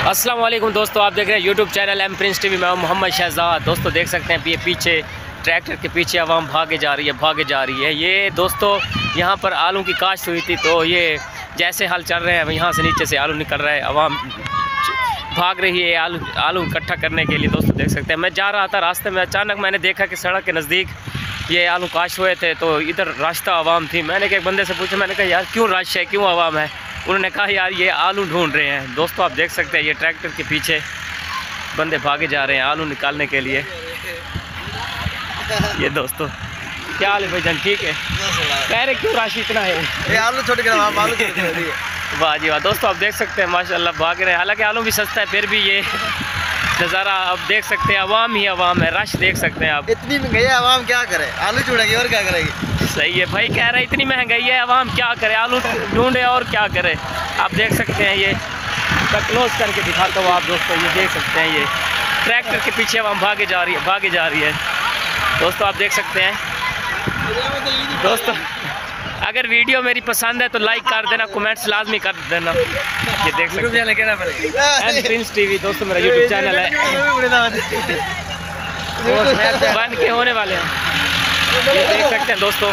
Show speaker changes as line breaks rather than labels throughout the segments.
अस्सलाम वालेकुम दोस्तों, आप देख रहे हैं YouTube channel M Prince TV. मैं मोहम्मद शहजाद। दोस्तों देख सकते हैं ये पीछे ट्रैक्टर के पीछे आवाम भागे जा रही है। ये दोस्तों यहाँ पर आलू की काश्त हुई थी, तो ये जैसे हाल चल रहे हैं यहाँ से नीचे से आलू निकल रहा है, आवाम भाग रही है आलू इकट्ठा करने के लिए। दोस्तों देख सकते हैं मैं जा रहा था रास्ते में, अचानक मैंने देखा कि सड़क के नज़दीक ये आलू काश हुए थे, तो इधर रास्ता आवाम थी। मैंने एक बंदे से पूछा, मैंने कहा यार क्यों रश है, क्यों आवाम है? उन्होंने कहा यार ये आलू ढूंढ रहे हैं। दोस्तों आप देख सकते हैं ये ट्रैक्टर के पीछे बंदे भागे जा रहे हैं आलू निकालने के लिए। ये दोस्तों क्या हाल है भाईजान? ठीक है। कह रहे क्यों रश इतना है?
ये आलू छोड़ के आलू
वाह जी वाह। दोस्तों आप देख सकते हैं माशाल्लाह भाग रहे हैं। हालांकि आलू भी सस्ता है, फिर भी ये नज़ारा आप देख सकते हैं, आवाम ही आवाम है, रश देख सकते हैं आप।
इतनी महंगाई है, आवाम क्या करे? आलू ढूंढेगी और क्या करेगी?
सही है भाई, कह रहे इतनी महंगाई है, आवाम क्या करे? आलू ढूंढे और क्या करे? आप देख सकते हैं, ये मैं क्लोज करके दिखाता हूँ आप दोस्तों। ये देख सकते हैं ये ट्रैक्टर के पीछे आवाम भागे जा रही है। दोस्तों आप देख सकते हैं। दोस्तों अगर वीडियो मेरी पसंद है तो लाइक कर देना, कमेंट्स लाजमी कर देना। ये देख सकते हैं एम प्रिंस टीवी दोस्तों मेरा यूट्यूब चैनल है, बन के होने वाले हैं। ये देख सकते हैं दोस्तों,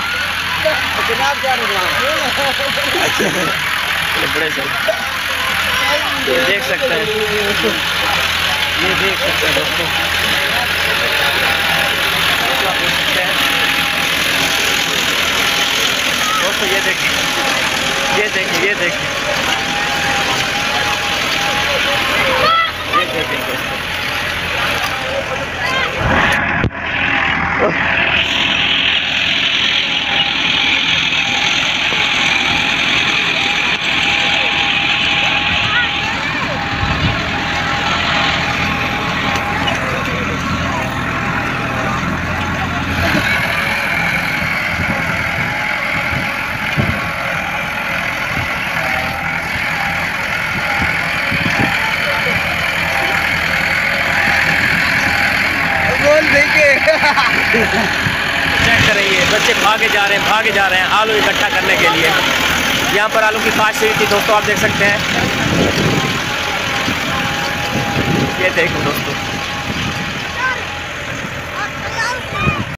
बड़े से ये देख सकते हैं, ये देख सकते हैं दोस्तों। दोस्तों ये देखिए, ये देखिए, ये देखिए, ये देखिए दोस्तों। चेक करेंगे, बच्चे भागे जा रहे हैं आलू इकट्ठा करने के लिए। यहाँ पर आलू की काश्त हुई थी दोस्तों, आप देख सकते हैं। ये देखो दोस्तों।